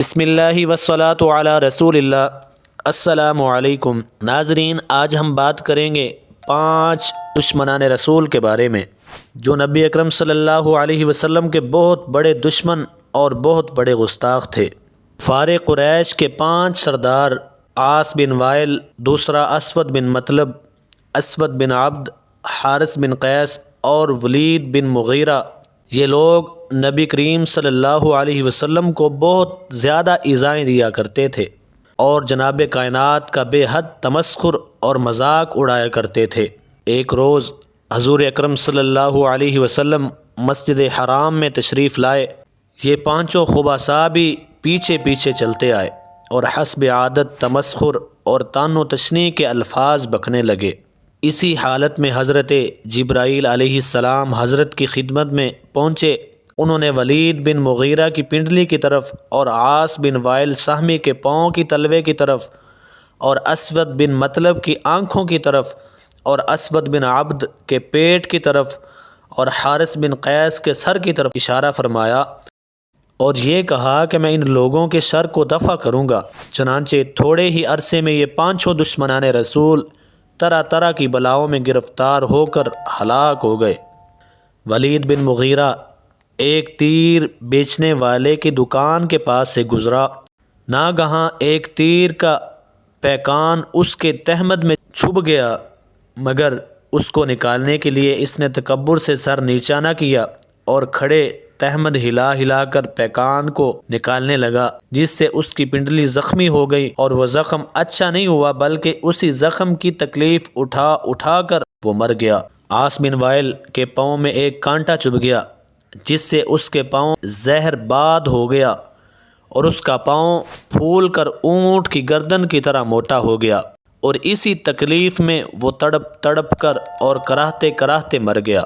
بسم اللہ والصلاۃ علی رسول اللہ۔ السلام علیکم ناظرین، آج ہم بات کریں گے 5 دشمنان رسول کے بارے میں جو نبی اکرم صلی اللہ علیہ وسلم کے بہت بڑے دشمن اور بہت بڑے گستاخ تھے۔ کفار قریش کے 5 سردار، عاص بن وائل، دوسرا اسود بن مطلب، اسود بن عبد، حارث بن قیس اور ولید بن مغیرہ، یہ لوگ نبی کریم صلی اللہ علیہ وسلم کو بہت زیادہ ایذائیں دیا کرتے تھے اور جناب کائنات کا بے حد تمسخر اور مذاق اڑایا کرتے تھے۔ ایک روز حضور اکرم صلی اللہ علیہ وسلم مسجد حرام میں تشریف لائے۔ یہ 5 خبثاء بھی پیچھے پیچھے چلتے آئے اور حسب عادت تمسخر اور طعن و تشنیع کے الفاظ بکنے لگے۔ اسی حالت میں حضرت جبرائیل علیہ السلام حضرت کی خدمت میں پہنچے۔ انہوں نے ولید بن مغیرہ کی پنڈلی کی طرف اور عاص بن وائل سہمی کے پاؤں کی تلوے کی طرف اور اسود بن مطلب کی آنکھوں کی طرف اور اسود بن عبد کے پیٹ کی طرف اور حارث بن قیس کے سر کی طرف اشارہ فرمایا اور یہ کہا کہ میں ان لوگوں کے شر کو دفع کروں گا۔ چنانچہ تھوڑے ہی عرصے میں یہ 5 دشمنان رسول طرح طرح کی بلاؤں میں گرفتار ہو کر ہلاک ہو گئے۔ ولید بن مغیرہ ایک تیر بیچنے والے کی دکان کے پاس سے گزرا۔ ناگہاں ایک تیر کا پیکان اس کے تہمد میں چھپ گیا، مگر اس کو نکالنے کے لیے اس نے تکبر سے سر نیچا نہ کیا اور کھڑے تہمد ہلا ہلا کر پیکان کو نکالنے لگا، جس سے اس کی پنڈلی زخمی ہو گئی اور وہ زخم اچھا نہیں ہوا بلکہ اسی زخم کی تکلیف اٹھا اٹھا کر وہ مر گیا۔ عاص بن وائل کے پاؤں میں ایک کانٹا چبھ گیا جس سے اس کے پاؤں زہر باد ہو گیا اور اس کا پاؤں پھول کر اونٹ کی گردن کی طرح موٹا ہو گیا اور اسی تکلیف میں وہ تڑپ تڑپ کر اور کراہتے کراہتے مر گیا۔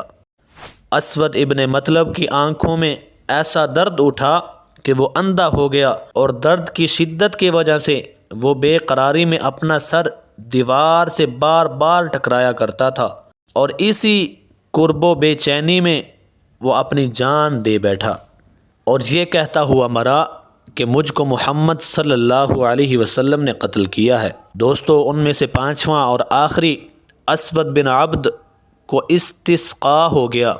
اسود ابن مطلب کی آنکھوں میں ایسا درد اٹھا کہ وہ اندھا ہو گیا اور درد کی شدت کی وجہ سے وہ بے قراری میں اپنا سر دیوار سے بار بار ٹکرایا کرتا تھا اور اسی کرب و بے چینی میں وہ اپنی جان دے بیٹھا اور یہ کہتا ہوا مرا کہ مجھ کو محمد صلی اللہ علیہ وسلم نے قتل کیا ہے۔ دوستو، ان میں سے 5واں اور آخری اسود بن عبد کو استسقاء ہو گیا،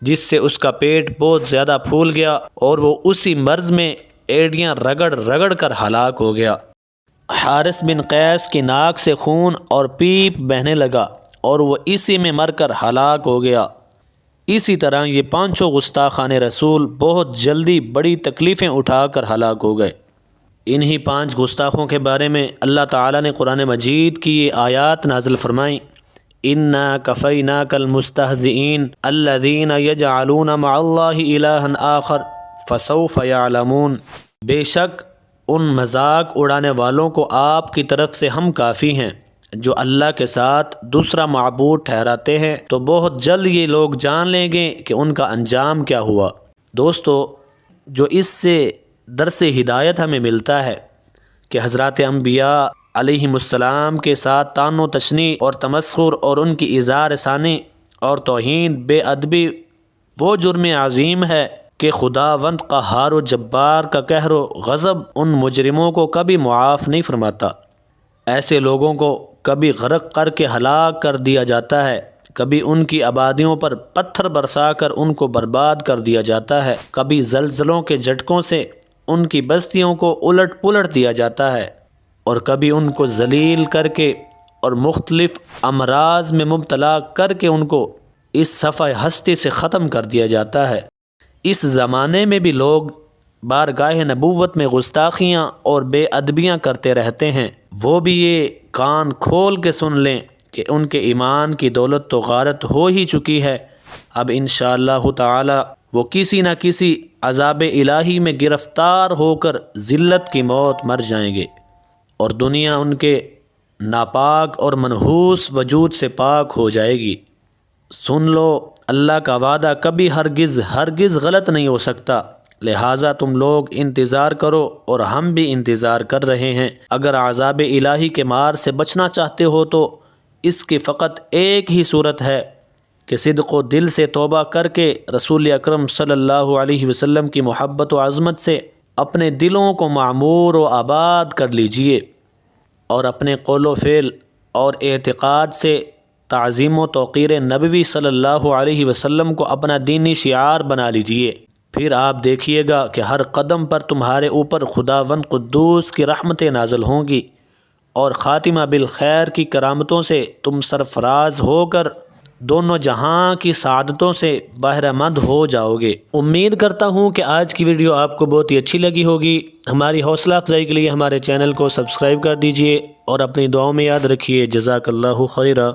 جس سے اس کا پیٹ بہت زیادہ پھول گیا اور وہ اسی مرض میں ایڑیاں رگڑ رگڑ کر ہلاک ہو گیا۔ حارث بن قیس کی ناک سے خون اور پیپ بہنے لگا اور وہ اسی میں مر کر ہلاک ہو گیا۔ اسی طرح یہ 5 گستاخان رسول بہت جلدی بڑی تکلیفیں اٹھا کر ہلاک ہو گئے۔ انہی 5 گستاخوں کے بارے میں اللہ تعالیٰ نے قرآن مجید کی یہ آیات نازل فرمائیں: اِنَّا كَفَيْنَاكَ الْمُسْتَهْزِئِينَ الَّذِينَ يَجْعَلُونَ مَعَ اللَّهِ إِلَٰهًا آخَرَ فَسَوْفَ يَعْلَمُونَ۔ بے شک ان مذاق اڑانے والوں کو آپ کی طرف سے ہم کافی ہیں جو اللہ کے ساتھ دوسرا معبود ٹھہراتے ہیں، تو بہت جلد یہ لوگ جان لیں گے کہ ان کا انجام کیا ہوا۔ دوستو، جو اس سے درس ہدایت ہمیں ملتا ہے کہ حضرات انبیاء علیہم السلام کے ساتھ طعن و تشنیع اور تمسخر اور ان کی ایذا رسانی اور توہین بے ادبی وہ جرم عظیم ہے کہ خداوند قہار و جبار کا قہر و غضب ان مجرموں کو کبھی معاف نہیں فرماتا۔ ایسے لوگوں کو کبھی غرق کر کے ہلاک کر دیا جاتا ہے، کبھی ان کی آبادیوں پر پتھر برسا کر ان کو برباد کر دیا جاتا ہے، کبھی زلزلوں کے جھٹکوں سے ان کی بستیوں کو الٹ پلٹ دیا جاتا ہے اور کبھی ان کو ذلیل کر کے اور مختلف امراض میں مبتلا کر کے ان کو اس صفحہ ہستی سے ختم کر دیا جاتا ہے۔ اس زمانے میں بھی لوگ بارگاہ نبوت میں گستاخیاں اور بے ادبیاں کرتے رہتے ہیں۔ وہ بھی یہ کان کھول کے سن لیں کہ ان کے ایمان کی دولت تو غارت ہو ہی چکی ہے، اب انشاءاللہ تعالی وہ کسی نہ کسی عذاب الہی میں گرفتار ہو کر ذلت کی موت مر جائیں گے اور دنیا ان کے ناپاک اور منحوس وجود سے پاک ہو جائے گی۔ سن لو، اللہ کا وعدہ کبھی ہرگز ہرگز غلط نہیں ہو سکتا، لہٰذا تم لوگ انتظار کرو اور ہم بھی انتظار کر رہے ہیں۔ اگر عذاب الہی کے مار سے بچنا چاہتے ہو تو اس کی فقط ایک ہی صورت ہے کہ صدق و دل سے توبہ کر کے رسول اکرم صلی اللہ علیہ وسلم کی محبت و عظمت سے اپنے دلوں کو معمور و آباد کر لیجئے اور اپنے قول و فعل اور اعتقاد سے تعظیم و توقیر نبوی صلی اللہ علیہ وسلم کو اپنا دینی شعار بنا لیجئے۔ پھر آپ دیکھیے گا کہ ہر قدم پر تمہارے اوپر خداوند قدوس کی رحمتیں نازل ہوں گی اور خاتمہ بالخیر کی کرامتوں سے تم سرفراز ہو کر دونوں جہاں کی سعادتوں سے بہرہ مند ہو جاؤ گے۔ امید کرتا ہوں کہ آج کی ویڈیو آپ کو بہت ہی اچھی لگی ہوگی۔ ہماری حوصلہ افزائی کے لیے ہمارے چینل کو سبسکرائب کر دیجئے اور اپنی دعاؤں میں یاد رکھیے۔ جزاک اللہ خیرہ۔